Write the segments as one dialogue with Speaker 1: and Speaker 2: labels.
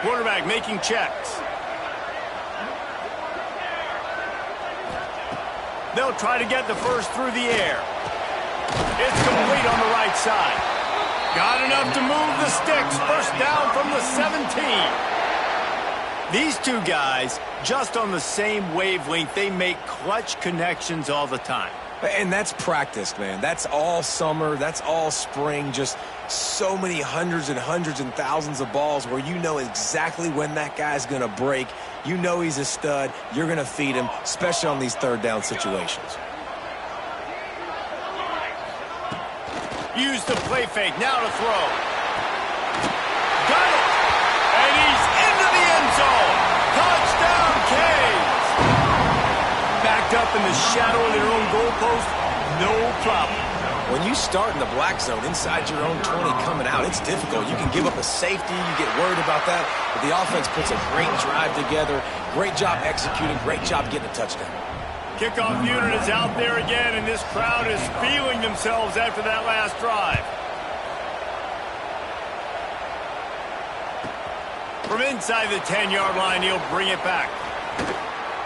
Speaker 1: Quarterback making checks. They'll try to get the first through the air. It's complete on the right side. Got enough to move the sticks. First down from the 17. These two guys, just on the same wavelength, they make clutch connections all the time.
Speaker 2: And that's practice, man. That's all summer. That's all spring. Just so many hundreds and thousands of balls where you know exactly when that guy's going to break. You know he's a stud. You're going to feed him, especially on these third down situations.
Speaker 1: Use the play fake. Now to throw. Got it. And he's into the end zone. Touchdown, Canes. Backed up in the shadow of their own goalpost, no problem.
Speaker 2: When you start in the black zone inside your own 20 coming out, it's difficult. You can give up a safety. You get worried about that. But the offense puts a great drive together. Great job executing. Great job getting a touchdown.
Speaker 1: Kickoff unit is out there again, and this crowd is feeling themselves after that last drive. From inside the 10-yard line, he'll bring it back.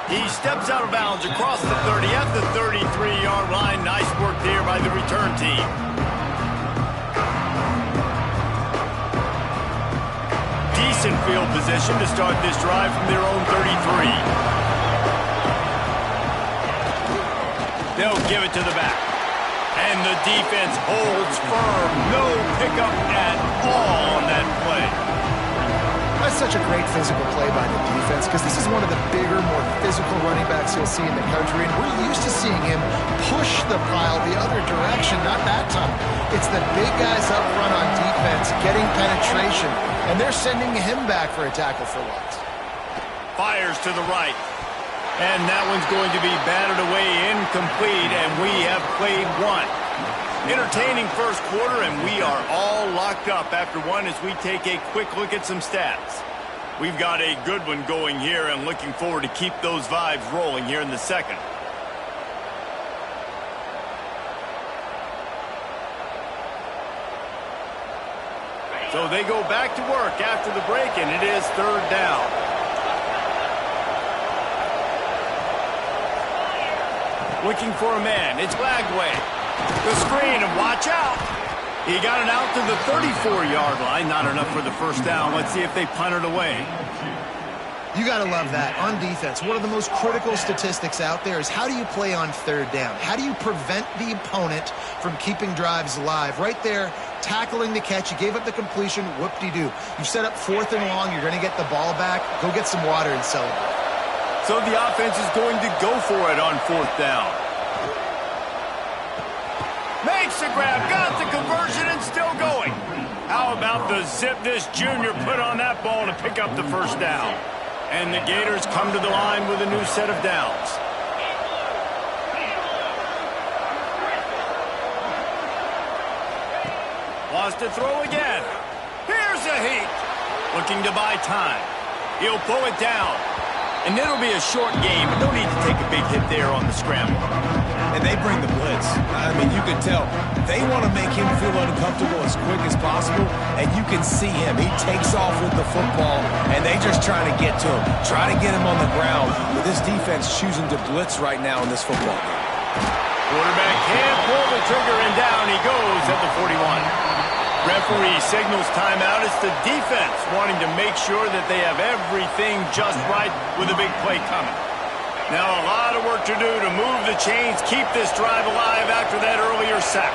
Speaker 1: He steps out of bounds across the 30 at the 33-yard line. Nice work there by the return team. Decent field position to start this drive from their own 33. They'll give it to the back. And the defense holds firm. No pickup at all on that play.
Speaker 3: That's such a great physical play by the defense because this is one of the bigger, more physical running backs you'll see in the country, and we're used to seeing him push the pile the other direction. Not that time. It's the big guys up front on defense getting penetration, and they're sending him back for a tackle for loss.
Speaker 1: Fires to the right. And that one's going to be batted away incomplete, and we have played one. Entertaining first quarter, and we are all locked up after one as we take a quick look at some stats. We've got a good one going here, and looking forward to keep those vibes rolling here in the second. So they go back to work after the break, and it is third down. Looking for a man. It's Lagway. The screen, and watch out. He got it out to the 34-yard line. Not enough for the first down. Let's see if they punt it away.
Speaker 3: You got to love that. On defense, one of the most critical statistics out there is how do you play on third down? How do you prevent the opponent from keeping drives alive? Right there, tackling the catch. You gave up the completion. Whoop-de-doo. You've set up fourth and long. You're going to get the ball back. Go get some water and celebrate.
Speaker 1: So the offense is going to go for it on fourth down. Makes the grab, got the conversion, and still going. How about the zip this junior put on that ball to pick up the first down? And the Gators come to the line with a new set of downs. Wants to throw again. Here's a heat. Looking to buy time. He'll pull it down. And it'll be a short game, but no need to take a big hit there on the scramble.
Speaker 2: And they bring the blitz. I mean, you can tell they want to make him feel uncomfortable as quick as possible, and you can see him. He takes off with the football, and they just try to get to him, try to get him on the ground. But this defense choosing to blitz right now in this football game.
Speaker 1: Quarterback can't pull the trigger, and down he goes at the 41. Referee signals timeout. It's the defense wanting to make sure that they have everything just right with a big play coming. Now a lot of work to do to move the chains, keep this drive alive after that earlier sack.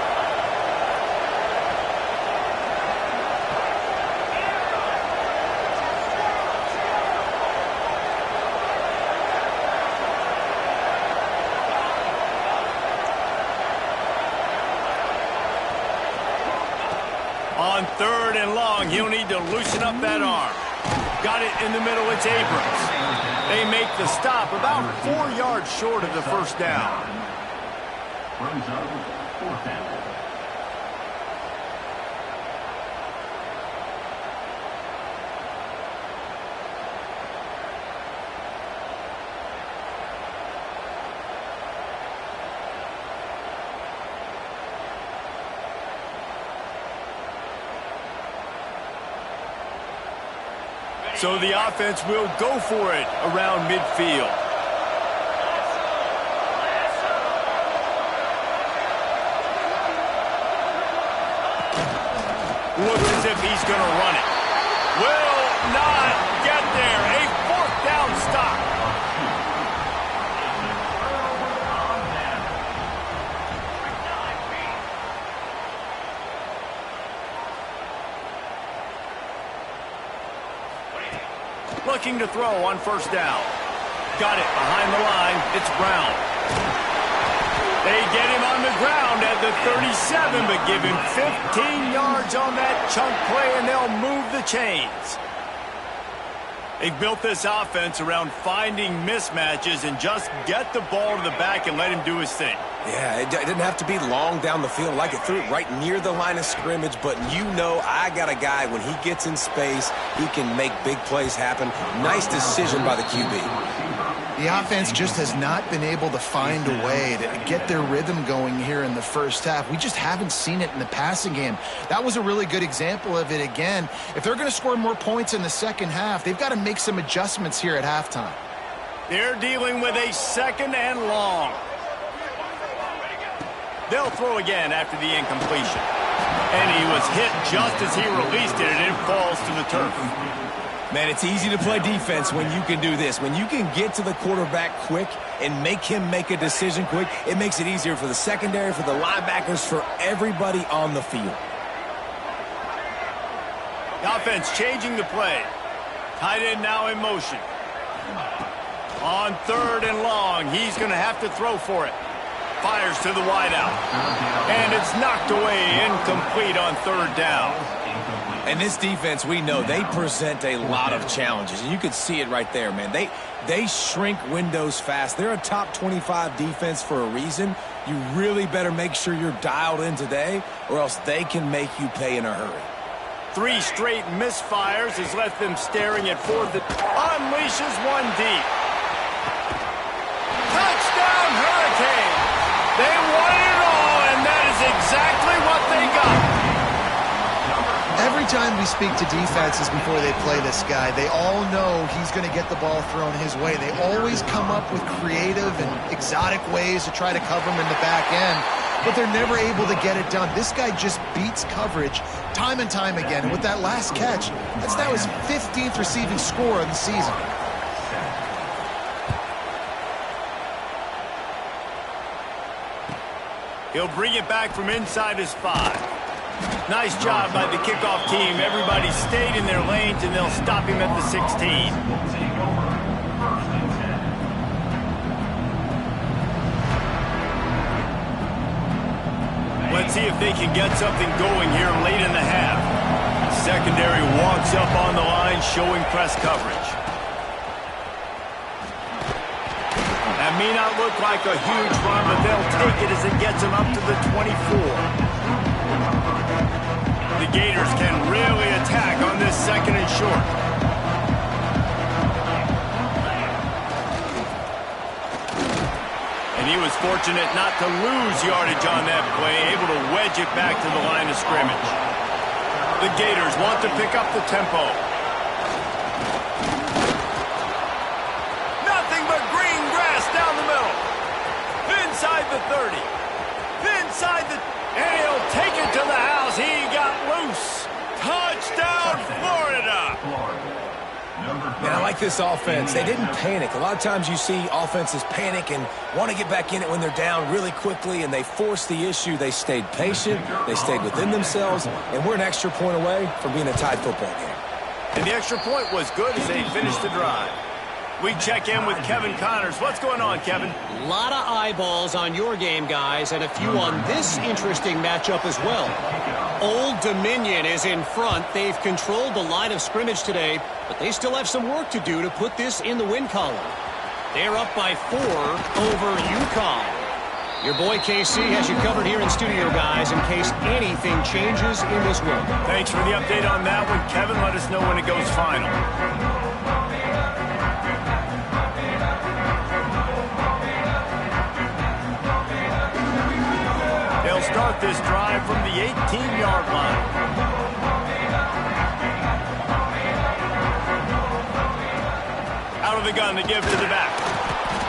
Speaker 1: On third and long, he'll need to loosen up that arm. Got it in the middle, it's Abrams. They make the stop about 4 yards short of the first down. So the offense will go for it around midfield. Looks as if he's going to run it. Will not get there. A fourth down stop. Looking to throw on first down. Got it behind the line. It's Brown. They get him on the ground at the 37, but give him 15 yards on that chunk play, and they'll move the chains. They've built this offense around finding mismatches and just get the ball to the back and let him do his thing.
Speaker 2: Yeah, it didn't have to be long down the field. Like it threw it right near the line of scrimmage, but you know I got a guy, when he gets in space, he can make big plays happen. Nice decision by the QB.
Speaker 3: The offense just has not been able to find a way to get their rhythm going here in the first half. We just haven't seen it in the passing game. That was a really good example of it again. If they're going to score more points in the second half, they've got to make some adjustments here at halftime.
Speaker 1: They're dealing with a second and long. They'll throw again after the incompletion. And he was hit just as he released it, and it falls to the turf.
Speaker 2: Man, it's easy to play defense when you can do this. When you can get to the quarterback quick and make him make a decision quick, it makes it easier for the secondary, for the linebackers, for everybody on the field.
Speaker 1: The offense changing the play. Tight end now in motion. On third and long, he's going to have to throw for it. Fires to the wideout. And it's knocked away, incomplete on third down.
Speaker 2: And this defense, we know, they present a lot of challenges. And you can see it right there, man. They shrink windows fast. They're a top 25 defense for a reason. You really better make sure you're dialed in today, or else they can make you pay in a hurry.
Speaker 1: 3 straight misfires has left them staring at fourth. Unleashes one deep. Touchdown, Hurricane! They won it all, and that is exactly what they got.
Speaker 3: Every time we speak to defenses before they play this guy, they all know he's going to get the ball thrown his way. They always come up with creative and exotic ways to try to cover him in the back end, but they're never able to get it done. This guy just beats coverage time and time again, and with that last catch, that's now his 15th receiving score of the season.
Speaker 1: He'll bring it back from inside his 5. Nice job by the kickoff team. Everybody stayed in their lanes, and they'll stop him at the 16. Let's see if they can get something going here late in the half. Secondary walks up on the line, showing press coverage. That may not look like a huge run, but they'll take it as it gets them up to the 24. The Gators can really attack on this second and short. And he was fortunate not to lose yardage on that play, able to wedge it back to the line of scrimmage. The Gators want to pick up the tempo. Nothing but green grass down the middle. Inside the 30. Inside the... And he'll take it to the house. He got loose. Touchdown, Florida.
Speaker 2: Man, I like this offense. They didn't panic. A lot of times you see offenses panic and want to get back in it when they're down really quickly, and they force the issue. They stayed patient. They stayed within themselves, and we're an extra point away from being a tied football game.
Speaker 1: And the extra point was good as they finished the drive. We check in with Kevin Connors. What's going on, Kevin?
Speaker 4: A lot of eyeballs on your game, guys, and a few on this interesting matchup as well. Old Dominion is in front. They've controlled the line of scrimmage today, but they still have some work to do to put this in the win column. They're up by 4 over UConn. Your boy KC has you covered here in studio, guys, in case anything changes in this one.
Speaker 1: Thanks for the update on that one, Kevin. Let us know when it goes final. They'll start this drive from the 18-yard line. the gun to give to the back.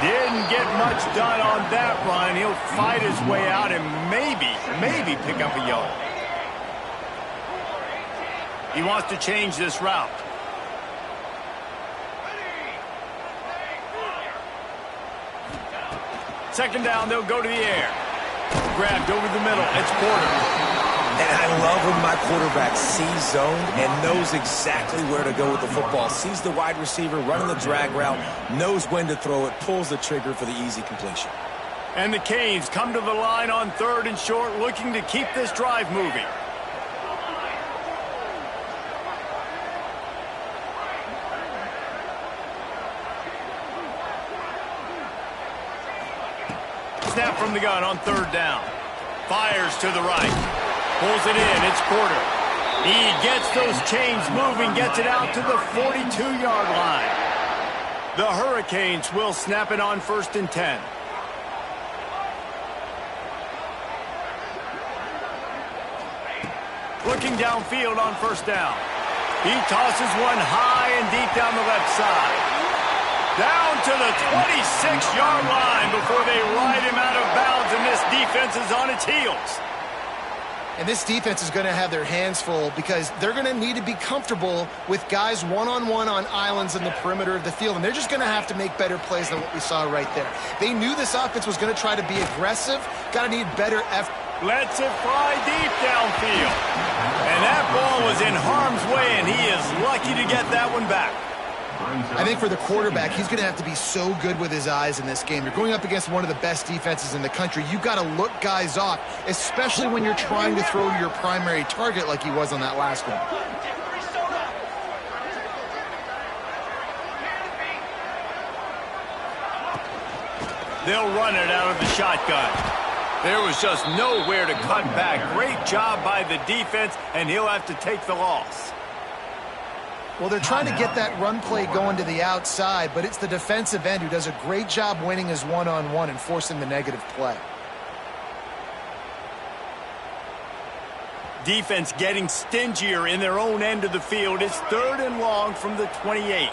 Speaker 1: Didn't get much done on that run. He'll fight his way out and maybe pick up a yard. He wants to change this route. Second down, they'll go to the air. Grabbed over the middle. It's Porter.
Speaker 2: And I love when my quarterback sees zone and knows exactly where to go with the football. Sees the wide receiver running the drag route, knows when to throw it, pulls the trigger for the easy completion.
Speaker 1: And the Canes come to the line on 3rd and short, looking to keep this drive moving. Snap from the gun on 3rd down. Fires to the right. Pulls it in. It's Porter. He gets those chains moving, gets it out to the 42-yard line. The Hurricanes will snap it on 1st and 10. Looking downfield on 1st down. He tosses one high and deep down the left side. Down to the 26-yard line before they ride him out of bounds, and this defense is on its heels.
Speaker 3: And this defense is going to have their hands full because they're going to need to be comfortable with guys one-on-one on islands in the perimeter of the field. And they're just going to have to make better plays than what we saw right there. They knew this offense was going to try to be aggressive. Got to need better effort.
Speaker 1: Lets it fly deep downfield. And that ball was in harm's way, and he is lucky to get that one back.
Speaker 3: I think for the quarterback, he's going to have to be so good with his eyes in this game. You're going up against one of the best defenses in the country. You've got to look guys off, especially when you're trying to throw your primary target like he was on that last one.
Speaker 1: They'll run it out of the shotgun. There was just nowhere to cut back. Great job by the defense, and he'll have to take the loss.
Speaker 3: Well, they're trying to get that run play going to the outside, but it's the defensive end who does a great job winning his one-on-one and forcing the negative play.
Speaker 1: Defense getting stingier in their own end of the field. It's 3rd and long from the 28.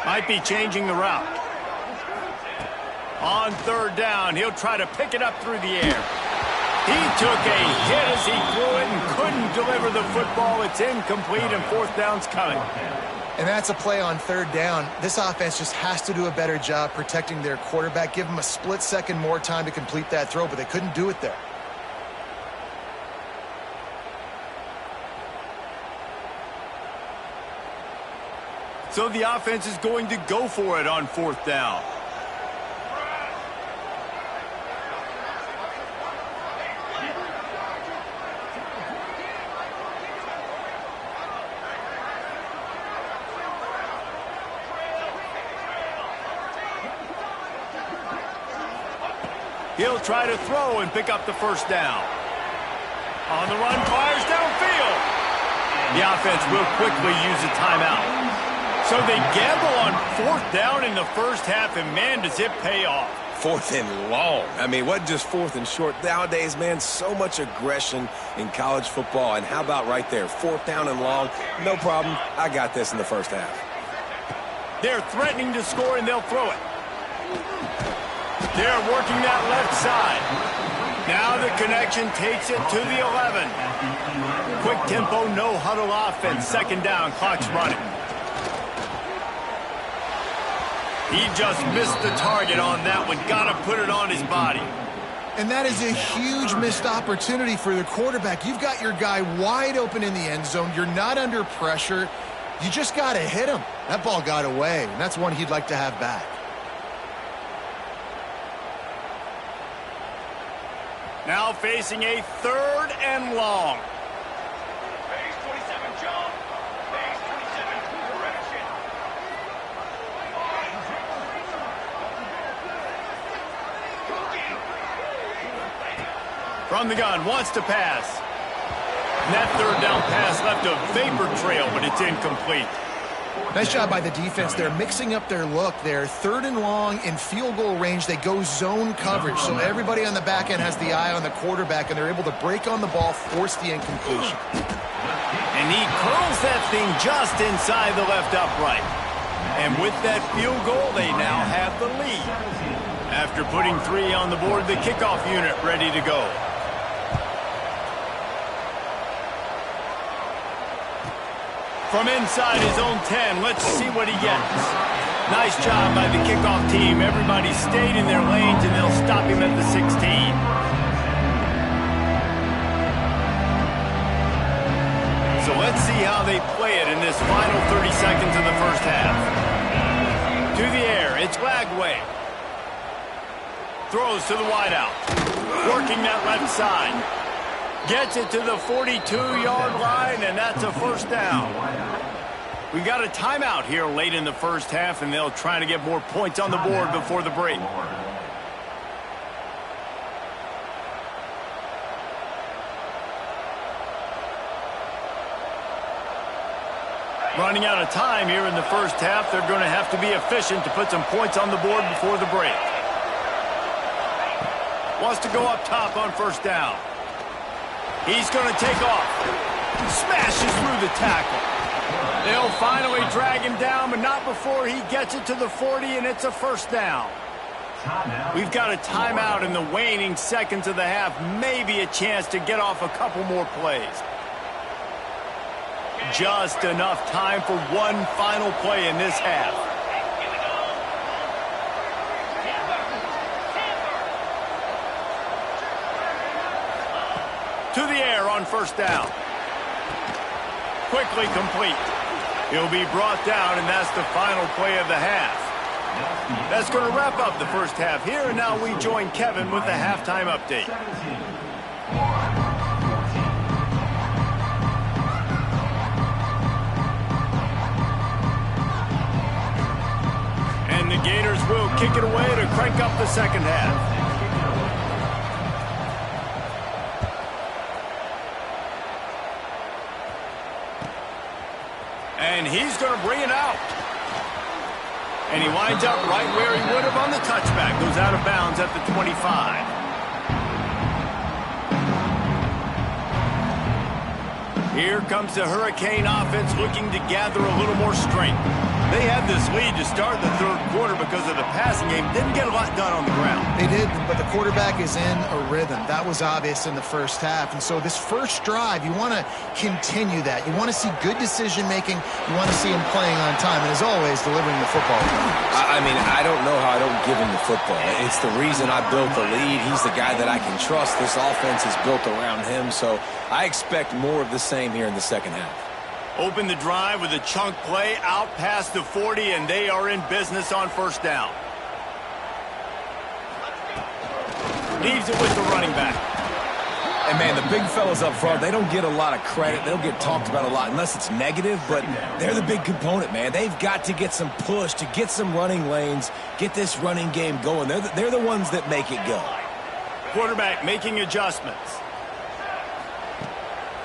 Speaker 1: Might be changing the route. On 3rd down, he'll try to pick it up through the air. He took a hit as he threw it and couldn't deliver the football. It's incomplete, and 4th down's coming.
Speaker 3: And that's a play on 3rd down. This offense just has to do a better job protecting their quarterback. Give him a split second more time to complete that throw, but they couldn't do it there.
Speaker 1: So the offense is going to go for it on 4th down. He'll try to throw and pick up the 1st down. On the run, fires downfield. The offense will quickly use a timeout. So they gamble on 4th down in the first half, and man, does it pay off.
Speaker 2: 4th and long. I mean, what just 4th and short? Nowadays, man, so much aggression in college football. And how about right there, 4th down and long? No problem. I got this in the first half.
Speaker 1: They're threatening to score, and they'll throw it. They're working that left side. Now the connection takes it to the 11. Quick tempo, no huddle offense. 2nd down, clock's running. He just missed the target on that one. Got to put it on his body.
Speaker 3: And that is a huge missed opportunity for the quarterback. You've got your guy wide open in the end zone. You're not under pressure. You just got to hit him. That ball got away, and that's one he'd like to have back.
Speaker 1: Now facing a 3rd and long.
Speaker 5: Base 27 jump. Base 27 correction.
Speaker 1: From the gun, wants to pass. And that 3rd down pass left a vapor trail, but it's incomplete.
Speaker 3: Nice job by the defense. They're mixing up their look. They're 3rd and long in field goal range. They go zone coverage, so everybody on the back end has the eye on the quarterback, and they're able to break on the ball, force the incompletion.
Speaker 1: And he curls that thing just inside the left upright. And with that field goal, they now have the lead. After putting 3 on the board, the kickoff unit ready to go. From inside his own 10, let's see what he gets. Nice job by the kickoff team. Everybody stayed in their lanes, and they'll stop him at the 16. So let's see how they play it in this final 30 seconds of the first half. To the air, it's Lagway. Throws to the wideout. Working that left side. Gets it to the 42-yard line, and that's a first down. We got a timeout here late in the first half, and they'll try to get more points on the board before the break. Running out of time here in the first half, they're going to have to be efficient to put some points on the board before the break. Wants to go up top on first down. He's going to take off. Smashes through the tackle. They'll finally drag him down, but not before he gets it to the 40, and it's a first down. We've got a timeout in the waning seconds of the half. Maybe a chance to get off a couple more plays. Just enough time for one final play in this half. To the air on first down. Quickly complete. He'll be brought down, and that's the final play of the half. That's going to wrap up the first half here, and now we join Kevin with the halftime update. And the Gators will kick it away to crank up the second half. And he's going to bring it out. And he winds up right where he would have on the touchback. Goes out of bounds at the 25. Here comes the Hurricane offense looking to gather a little more strength. They had this lead to start the third quarter because of the passing game. Didn't get a lot done on the ground.
Speaker 3: They did, but the quarterback is in a rhythm. That was obvious in the first half. And so this first drive, you want to continue that. You want to see good decision-making. You want to see him playing on time. And as always, delivering the football.
Speaker 2: I mean, I don't know how I don't give him the football. It's the reason I built the lead. He's the guy that I can trust. This offense is built around him. So I expect more of the same here in the second half.
Speaker 1: Open the drive with a chunk play out past the 40, and they are in business on first down. Leaves it with the running back.
Speaker 2: And, man, the big fellas up front, they don't get a lot of credit. They'll get talked about a lot unless it's negative, but they're the big component, man. They've got to get some push, to get some running lanes, get this running game going. They're the ones that make it go.
Speaker 1: Quarterback making adjustments.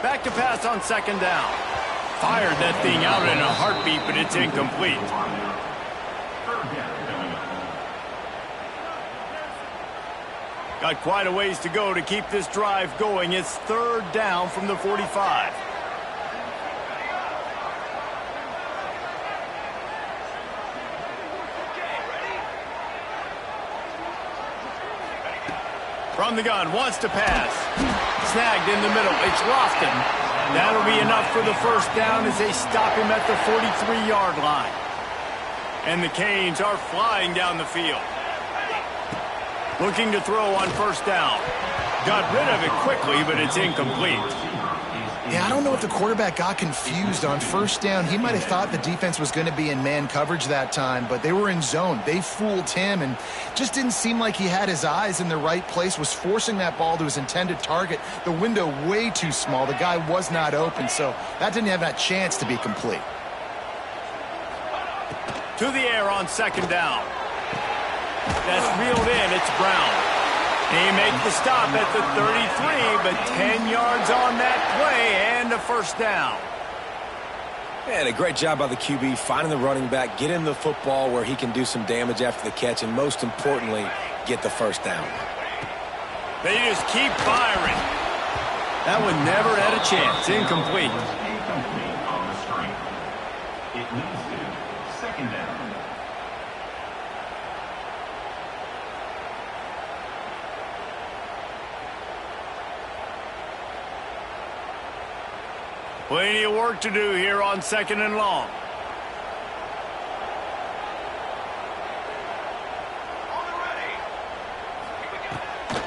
Speaker 1: Back to pass on second down. Fired that thing out in a heartbeat, but it's incomplete. Got quite a ways to go to keep this drive going. It's third down from the 45. From the gun, wants to pass. Snagged in the middle. It's Lofton. That'll be enough for the first down as they stop him at the 43-yard line. And the Canes are flying down the field. Looking to throw on first down. Got rid of it quickly, but it's incomplete.
Speaker 3: Yeah, I don't know if the quarterback got confused on first down. He might have thought the defense was going to be in man coverage that time, but they were in zone. They fooled him and just didn't seem like he had his eyes in the right place, was forcing that ball to his intended target. The window way too small. The guy was not open, so that didn't have that chance to be complete.
Speaker 1: To the air on second down. That's reeled in. It's Brown. They make the stop at the 33, but 10 yards on that play and a first down.
Speaker 2: And a great job by the QB finding the running back, get him the football where he can do some damage after the catch, and most importantly, get the first down.
Speaker 1: They just keep firing. That one never had a chance. Incomplete.
Speaker 5: Incomplete on the screen. It leads to second down.
Speaker 1: Plenty of work to do here on 2nd and long.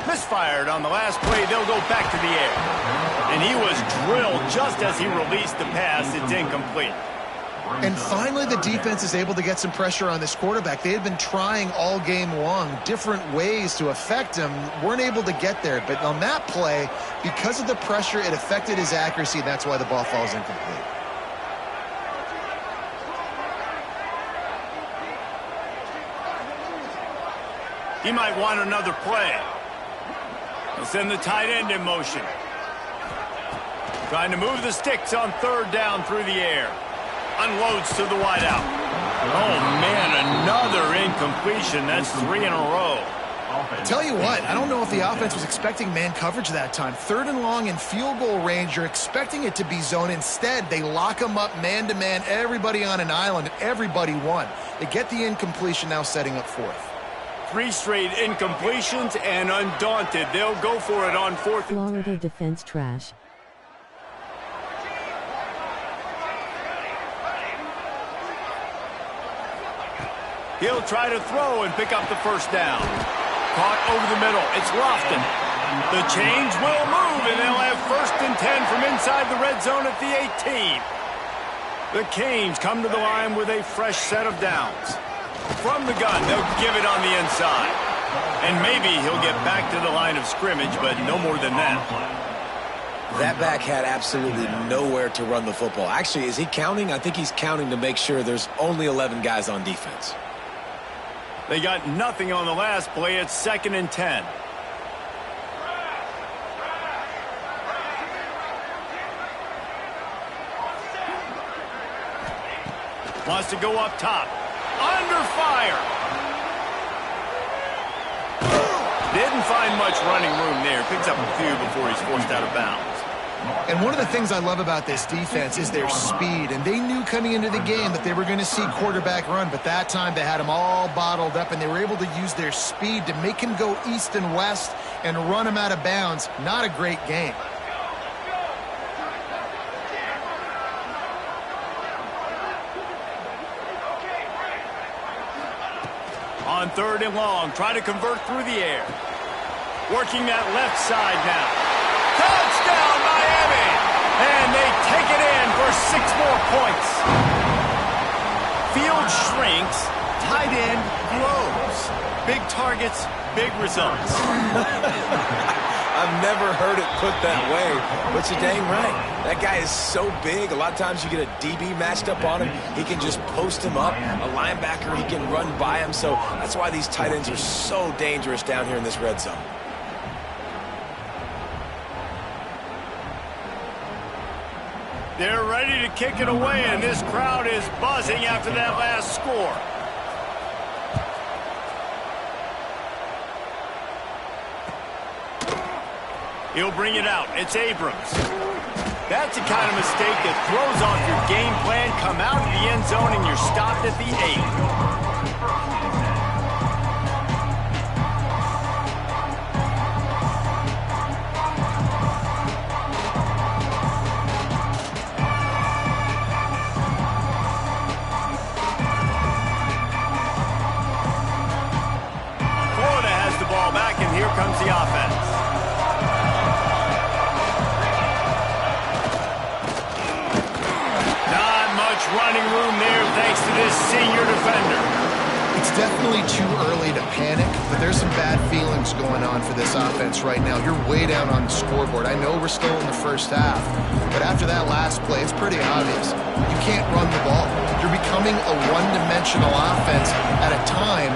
Speaker 1: Misfired on the last play. They'll go back to the air. And he was drilled just as he released the pass. It's incomplete.
Speaker 3: And finally, the defense is able to get some pressure on this quarterback. They had been trying all game long different ways to affect him, weren't able to get there. But on that play, because of the pressure, it affected his accuracy, and that's why the ball falls incomplete.
Speaker 1: He might want another play. He'll send the tight end in motion. Trying to move the sticks on 3rd down through the air. Unloads to the wideout. Oh, man, another incompletion. That's 3 in a row.
Speaker 3: Tell you what, I don't know if the offense was expecting man coverage that time. 3rd and long in field goal range, you're expecting it to be zone. Instead, they lock them up man-to-man, everybody on an island, and everybody won. They get the incompletion, now setting up 4th.
Speaker 1: 3 straight incompletions, and undaunted, they'll go for it on 4th.
Speaker 6: Florida defense trash.
Speaker 1: He'll try to throw and pick up the first down. Caught over the middle. It's Lofton. The chains will move, and they'll have 1st and 10 from inside the red zone at the 18. The Canes come to the line with a fresh set of downs. From the gun, they'll give it on the inside. And maybe he'll get back to the line of scrimmage, but no more than that.
Speaker 2: That back had absolutely nowhere to run the football. Actually, is he counting? I think he's counting to make sure there's only 11 guys on defense.
Speaker 1: They got nothing on the last play. It's 2nd and 10. Wants to go up top. Under fire. Didn't find much running room there. Picks up a few before he's forced out of bounds.
Speaker 3: And one of the things I love about this defense is their speed. And they knew coming into the game that they were going to see quarterback run. But that time they had him all bottled up, and they were able to use their speed to make him go east and west and run him out of bounds. Not a great game.
Speaker 1: On 3rd and long, try to convert through the air. Working that left side now. Touchdown, Miami! And they take it in for 6 more points. Field shrinks, tight end grows. Big targets, big results.
Speaker 2: I've never heard it put that way, but you're dang right. That guy is so big. A lot of times you get a DB matched up on him. He can just post him up. A linebacker, he can run by him. So that's why these tight ends are so dangerous down here in this red zone.
Speaker 1: They're ready to kick it away, and this crowd is buzzing after that last score. He'll bring it out. It's Abrams. That's the kind of mistake that throws off your game plan. Come out of the end zone, and you're stopped at the 8. Here comes the offense. Not much running room there thanks to this senior defender.
Speaker 3: It's definitely too early to panic, but there's some bad feelings going on for this offense right now. You're way down on the scoreboard. I know we're still in the first half, but after that last play, it's pretty obvious. You can't run the ball. You're becoming a one-dimensional offense at a time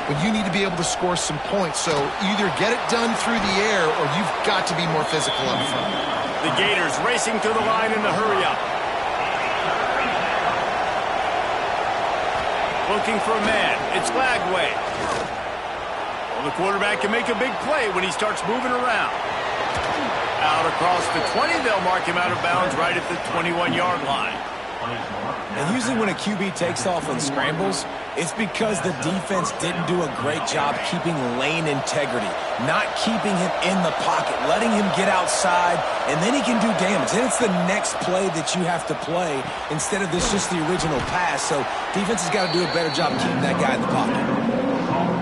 Speaker 3: when you need to be able to score some points. So either get it done through the air or you've got to be more physical up front.
Speaker 1: The Gators racing to the line in the hurry up. looking for a man. It's Lagway. Well, the quarterback can make a big play when he starts moving around. Out across the 20, they'll mark him out of bounds right at the 21-yard line.
Speaker 2: And usually when a QB takes off and scrambles, it's because the defense didn't do a great job keeping lane integrity, not keeping him in the pocket, letting him get outside, and then he can do damage. Then it's the next play that you have to play instead of this just the original pass. So defense has got to do a better job keeping that guy in the pocket.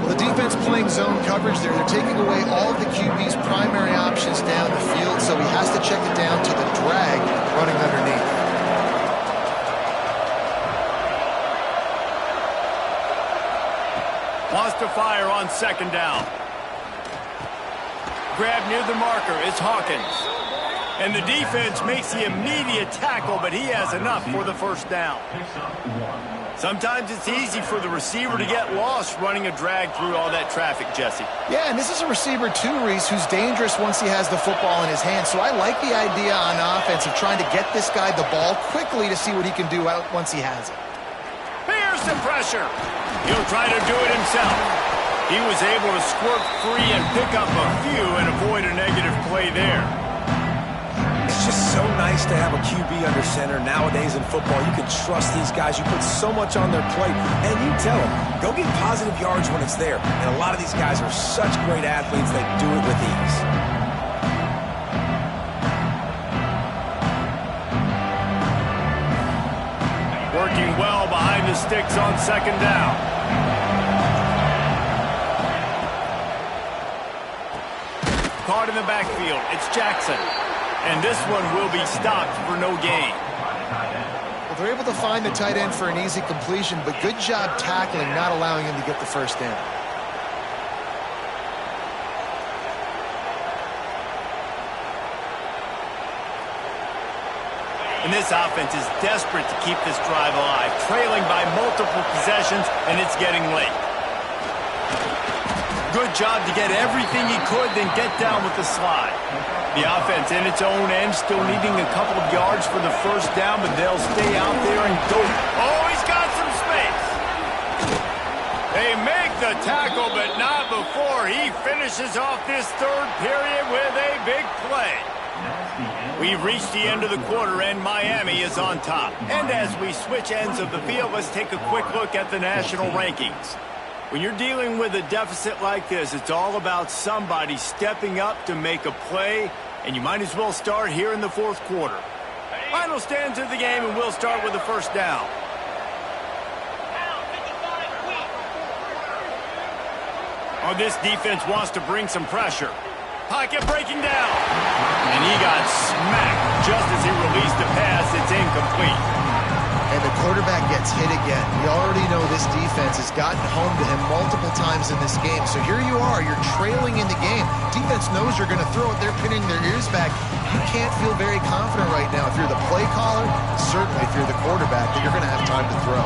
Speaker 3: Well, the defense playing zone coverage there. They're taking away all of the QB's primary options down the field, so he has to check it down to the drag running underneath.
Speaker 1: Wants to fire on second down. Grab near the marker. It's Hawkins. And the defense makes the immediate tackle, but he has enough for the first down. Sometimes it's easy for the receiver to get lost running a drag through all that traffic, Jesse.
Speaker 3: Yeah, and this is a receiver too, Reese, who's dangerous once he has the football in his hands. So I like the idea on offense of trying to get this guy the ball quickly to see what he can do out once he has it.
Speaker 1: Here's the pressure. He'll try to do it himself. He was able to squirt free and pick up a few and avoid a negative play there.
Speaker 2: It's just so nice to have a QB under center nowadays in football. You can trust these guys. You put so much on their plate, and you tell them, go get positive yards when it's there. And a lot of these guys are such great athletes, they do it with ease.
Speaker 1: Working well behind the sticks on second down. Caught in the backfield. It's Jackson. And this one will be stopped for no gain.
Speaker 3: Well, they're able to find the tight end for an easy completion, but good job tackling, not allowing him to get the first down.
Speaker 1: And this offense is desperate to keep this drive alive, trailing by multiple possessions, and it's getting late. Good job to get everything he could, then get down with the slide. The offense in its own end still needing a couple of yards for the first down, but they'll stay out there and go. Oh, he's got some space. They make the tackle, but not before he finishes off this third period with a big play. We've reached the end of the quarter, and Miami is on top. And as we switch ends of the field, let's take a quick look at the national rankings. When you're dealing with a deficit like this, it's all about somebody stepping up to make a play, and you might as well start here in the fourth quarter. Final stands of the game, and we'll start with the first down. Oh, this defense wants to bring some pressure. Pocket breaking down. And he got smacked just as he released the pass. It's incomplete.
Speaker 3: And the quarterback gets hit again. We already know this defense has gotten home to him multiple times in this game. So here you are, you're trailing in the game. Defense knows you're going to throw it. They're pinning their ears back. You can't feel very confident right now if you're the play caller, certainly if you're the quarterback, that you're going to have time to throw.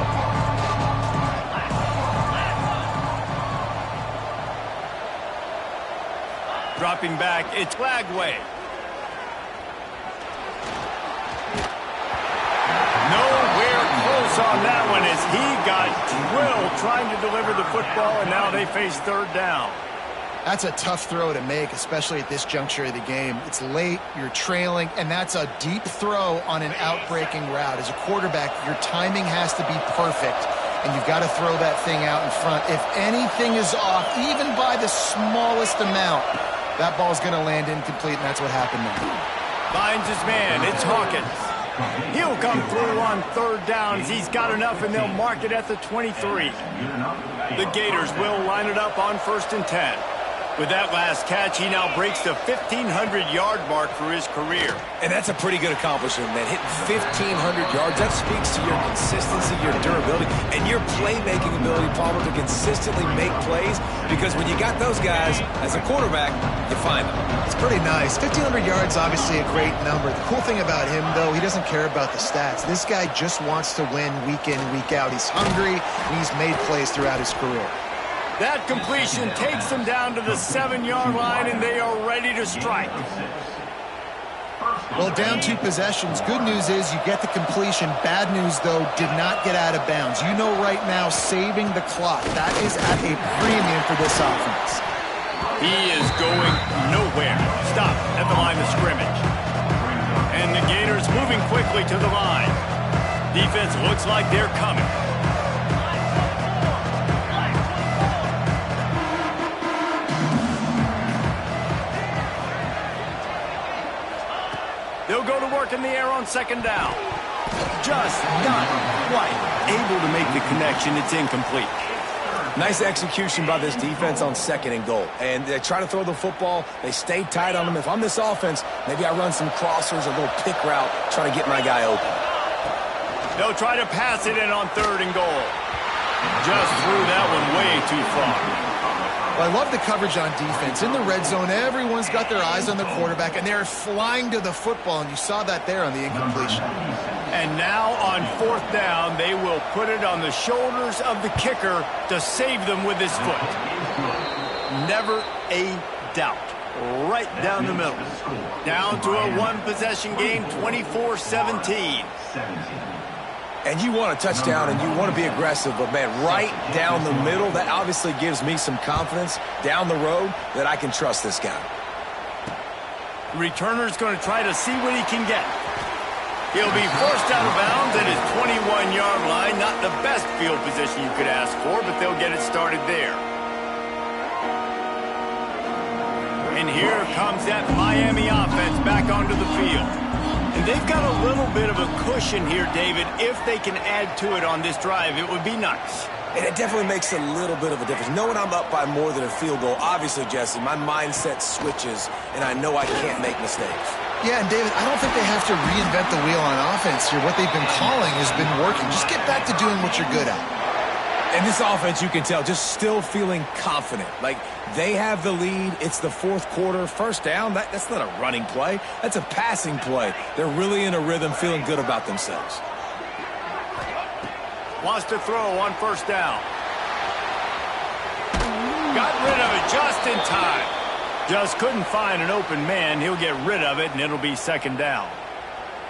Speaker 1: Dropping back, it's Lagway. Nowhere close on that one as he got drilled trying to deliver the football, and now they face third down.
Speaker 3: That's a tough throw to make, especially at this juncture of the game. It's late, you're trailing, and that's a deep throw on an out-breaking route. As a quarterback, your timing has to be perfect, and you've got to throw that thing out in front. If anything is off, even by the smallest amount, that ball's going to land incomplete, and that's what happened there.
Speaker 1: Finds his man. It's Hawkins. He'll come through on third down. He's got enough, and they'll mark it at the 23. The Gators will line it up on 1st and 10. With that last catch, he now breaks the 1,500-yard mark for his career.
Speaker 2: And that's a pretty good accomplishment, man. Hitting 1,500 yards, that speaks to your consistency, your durability, and your playmaking ability, Palmer, to consistently make plays. Because when you got those guys, as a quarterback, you find them.
Speaker 3: It's pretty nice. 1,500 yards, obviously a great number. The cool thing about him, though, he doesn't care about the stats. This guy just wants to win week in, week out. He's hungry, and he's made plays throughout his career.
Speaker 1: That completion takes them down to the 7-yard line, and they are ready to strike.
Speaker 3: Well, down 2 possessions. Good news is you get the completion. Bad news, though, did not get out of bounds. You know right now, saving the clock. That is at a premium for this offense.
Speaker 1: He is going nowhere. Stop at the line of scrimmage. And the Gators moving quickly to the line. Defense looks like they're coming. They'll go to work in the air on second down. Just not quite able to make the connection. It's incomplete.
Speaker 2: Nice execution by this defense on 2nd and goal. And they try to throw the football. They stay tight on them. If I'm this offense, maybe I run some crossers, a little pick route, try to get my guy open.
Speaker 1: They'll try to pass it in on 3rd and goal. Just threw that one way too far.
Speaker 3: Well, I love the coverage on defense. In the red zone, everyone's got their eyes on the quarterback, and they're flying to the football, and you saw that there on the incompletion.
Speaker 1: And now on 4th down, they will put it on the shoulders of the kicker to save them with his foot. Never a doubt. Right down the middle. Down to a 1-possession game, 24-17.
Speaker 2: And you want a touchdown and you want to be aggressive, but, man, right down the middle, that obviously gives me some confidence down the road that I can trust this guy.
Speaker 1: The returner's going to try to see what he can get. He'll be forced out of bounds at his 21-yard line. Not the best field position you could ask for, but they'll get it started there. And here comes that Miami offense back onto the field. And they've got a little bit of a cushion here, David. If they can add to it on this drive, it would be nice.
Speaker 2: And it definitely makes a little bit of a difference. Knowing I'm up by more than a field goal, obviously, Jesse, my mindset switches, and I know I can't make mistakes.
Speaker 3: Yeah, and David, I don't think they have to reinvent the wheel on offense here. What they've been calling has been working. Just get back to doing what you're good at.
Speaker 2: And this offense, you can tell, just still feeling confident. Like, they have the lead. It's the 4th quarter. 1st down, that's not a running play. That's a passing play. They're really in a rhythm, feeling good about themselves.
Speaker 1: Wants to throw on 1st down. Got rid of it just in time. Just couldn't find an open man. He'll get rid of it, and it'll be 2nd down.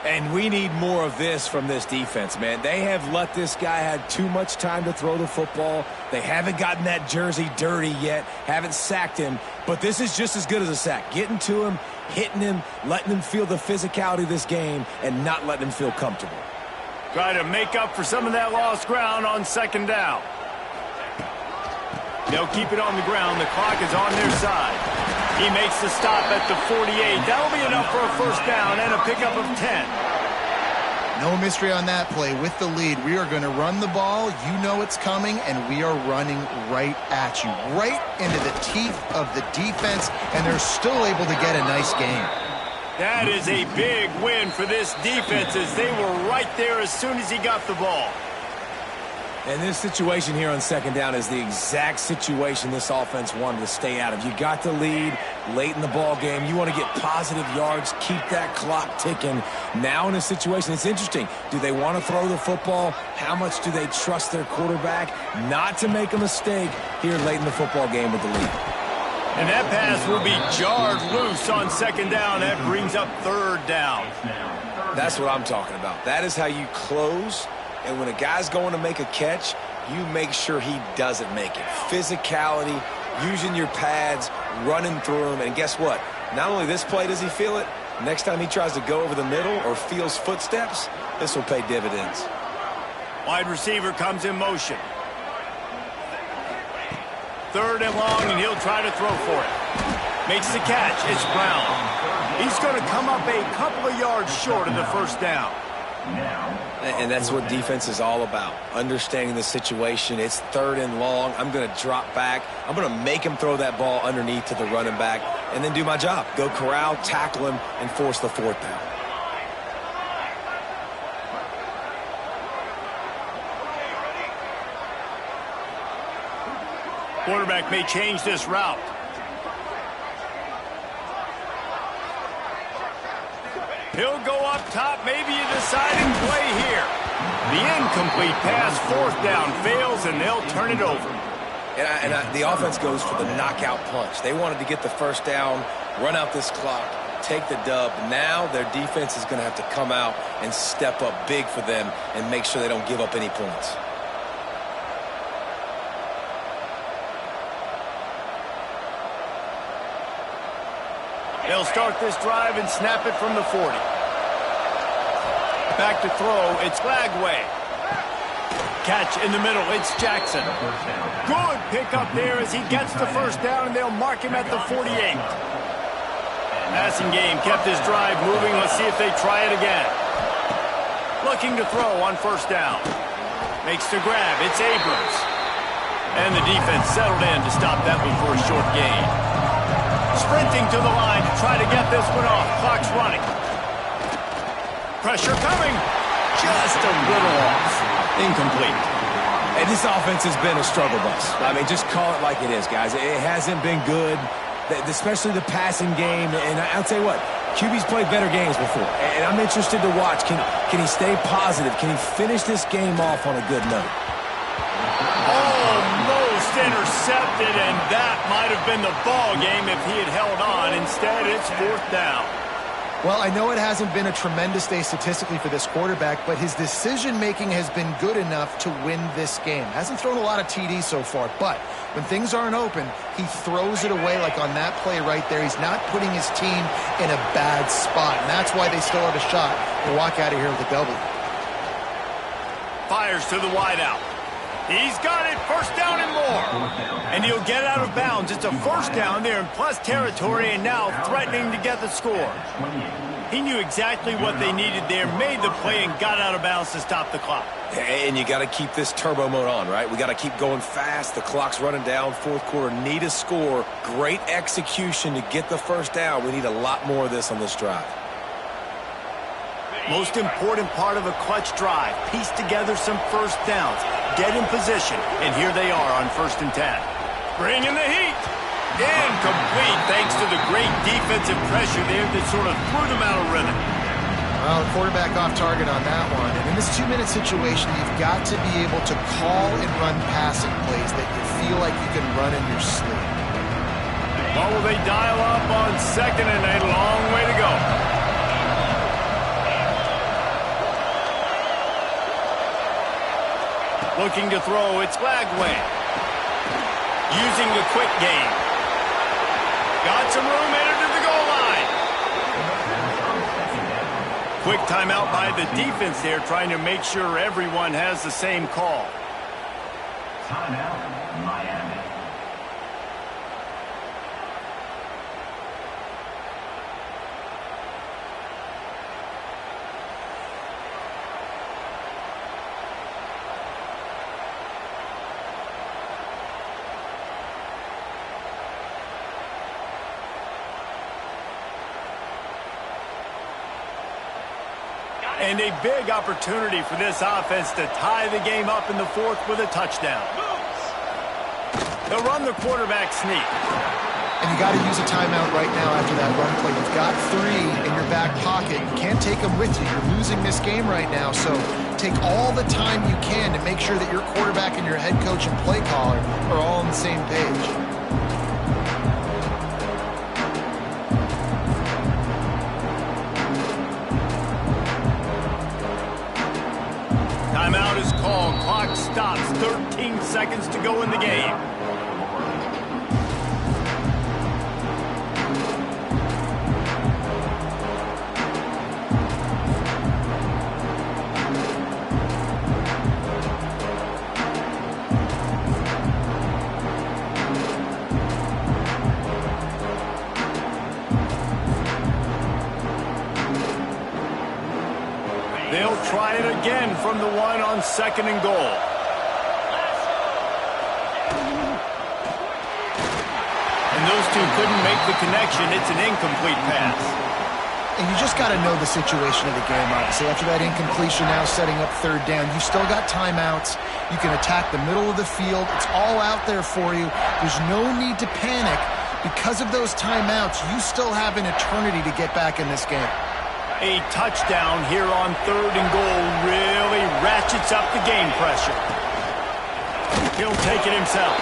Speaker 2: And we need more of this from this defense, man. They have let this guy have too much time to throw the football. They haven't gotten that jersey dirty yet, haven't sacked him. But this is just as good as a sack. Getting to him, hitting him, letting him feel the physicality of this game, and not letting him feel comfortable.
Speaker 1: Try to make up for some of that lost ground on 2nd down. They'll keep it on the ground. The clock is on their side. He makes the stop at the 48. That'll be enough for a 1st down and a pickup of 10.
Speaker 3: No mystery on that play. With the lead, we are going to run the ball. You know it's coming, and we are running right at you, right into the teeth of the defense, and they're still able to get a nice game.
Speaker 1: That is a big win for this defense, as they were right there as soon as he got the ball.
Speaker 2: And this situation here on 2nd down is the exact situation this offense wanted to stay out of. You got the lead late in the ball game. You want to get positive yards, keep that clock ticking. Now in a situation, it's interesting. Do they want to throw the football? How much do they trust their quarterback not to make a mistake here late in the football game with the lead?
Speaker 1: And that pass will be jarred loose on 2nd down. That brings up 3rd down.
Speaker 2: That's what I'm talking about. That is how you close. And when a guy's going to make a catch, you make sure he doesn't make it. Physicality, using your pads, running through him. And guess what? Not only this play does he feel it, next time he tries to go over the middle or feels footsteps, this will pay dividends.
Speaker 1: Wide receiver comes in motion. 3rd and long, and he'll try to throw for it. Makes the catch. It's Brown. He's going to come up a couple of yards short of the 1st down.
Speaker 2: And that's what defense is all about, understanding the situation. It's 3rd and long. I'm going to drop back. I'm going to make him throw that ball underneath to the running back and then do my job. Go corral, tackle him, and force the 4th down.
Speaker 1: Quarterback may change this route. He'll go up top, maybe a deciding play here. The incomplete pass, 4th down, fails, and they'll turn it over.
Speaker 2: And the offense goes for the knockout punch. They wanted to get the 1st down, run out this clock, take the dub. Now their defense is going to have to come out and step up big for them and make sure they don't give up any points.
Speaker 1: They'll start this drive and snap it from the 40. Back to throw, it's Flagway. Catch in the middle, it's Jackson. Good pickup there as he gets the first down, and they'll mark him at the 48. Passing game kept his drive moving. Let's see if they try it again. Looking to throw on first down. Makes the grab, it's Abrams. And the defense settled in to stop that one for a short gain. Sprinting to the line to try to get this one off. Clock's running. Pressure coming. Just a little off. Incomplete.
Speaker 2: And this offense has been a struggle bus. I mean, just call it like it is, guys. It hasn't been good, especially the passing game. And I'll tell you what, QB's played better games before. And I'm interested to watch. Can he stay positive? Can he finish this game off on a good note?
Speaker 1: Almost intercepted, and that might have been the ball game if he had held on. Instead, it's fourth down.
Speaker 3: Well, I know it hasn't been a tremendous day statistically for this quarterback, but his decision-making has been good enough to win this game. Hasn't thrown a lot of TDs so far, but when things aren't open, he throws it away like on that play right there. He's not putting his team in a bad spot, and that's why they still have a shot to walk out of here with a W.
Speaker 1: Fires to the wideout. He's got it, first down and more. And he'll get out of bounds. It's a first down there in plus territory, and now threatening to get the score. He knew exactly what they needed there, made the play, and got out of bounds to stop the clock.
Speaker 2: And you got to keep this turbo mode on, right? We got to keep going fast. The clock's running down. Fourth quarter, need a score. Great execution to get the first down. We need a lot more of this on this drive.
Speaker 1: Most important part of a clutch drive. Piece together some first downs. Get in position. And here they are on 1st and 10. Bringing the heat. Incomplete thanks to the great defensive pressure there that sort of threw them out of rhythm.
Speaker 3: Well, the quarterback off target on that one. And in this 2-minute situation, you've got to be able to call and run passing plays that you feel like you can run in your sleep.
Speaker 1: Well, will they dial up on 2nd and a long way to go? Looking to throw, it's Flagway. Using the quick game. Got some room, headed to the goal line. Quick timeout by the defense there, trying to make sure everyone has the same call.
Speaker 5: Timeout, Miami.
Speaker 1: And a big opportunity for this offense to tie the game up in the 4th with a touchdown. They'll run the quarterback sneak.
Speaker 3: And you got to use a timeout right now after that run play. You've got 3 in your back pocket. You can't take them with you. You're losing this game right now. So take all the time you can to make sure that your quarterback and your head coach and play caller are all on the same page.
Speaker 1: Timeout is called. Clock stops. 13 seconds to go in the game. They'll try it again from the one on 2nd and goal. And those two couldn't make the connection. It's an incomplete pass.
Speaker 3: And you just got to know the situation of the game, obviously. After that incompletion, now setting up 3rd down. You've still got timeouts. You can attack the middle of the field. It's all out there for you. There's no need to panic. Because of those timeouts, you still have an eternity to get back in this game.
Speaker 1: A touchdown here on 3rd and goal really ratchets up the game pressure. He'll take it himself.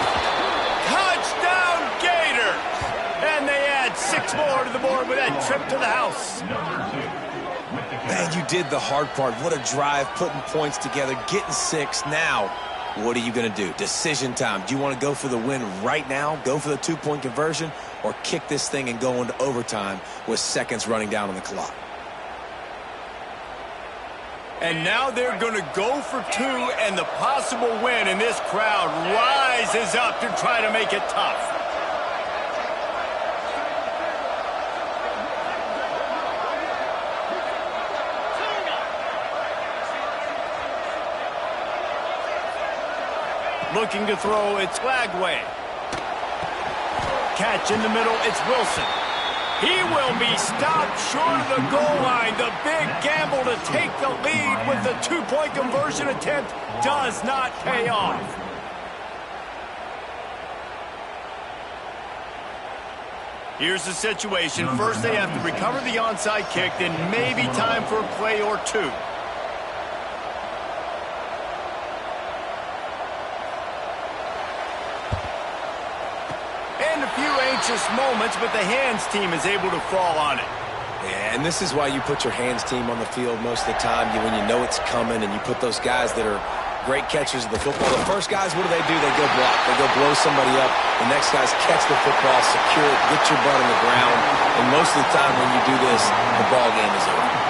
Speaker 1: Touchdown Gators! And they add 6 6 more to the board with that trip to the house.
Speaker 2: Man, you did the hard part. What a drive, putting points together, getting 6. Now, what are you going to do? Decision time. Do you want to go for the win right now, go for the 2-point conversion, or kick this thing and go into overtime with seconds running down on the clock?
Speaker 1: And now they're going to go for 2, and the possible win, and this crowd rises up to try to make it tough. Looking to throw, it's Flagway. Catch in the middle, it's Wilson. He will be stopped short of the goal line. The big gamble to take the lead with the 2-point conversion attempt does not pay off. Here's the situation. First, they have to recover the onside kick, then maybe time for a play or 2. Anxious moments, but the hands team is able to fall on it.
Speaker 2: Yeah, and this is why you put your hands team on the field most of the time, when you know it's coming, and you put those guys that are great catchers of the football. The first guys, what do? They go block. They go blow somebody up. The next guys catch the football, secure it, get your butt on the ground, and most of the time when you do this, the ball game is over.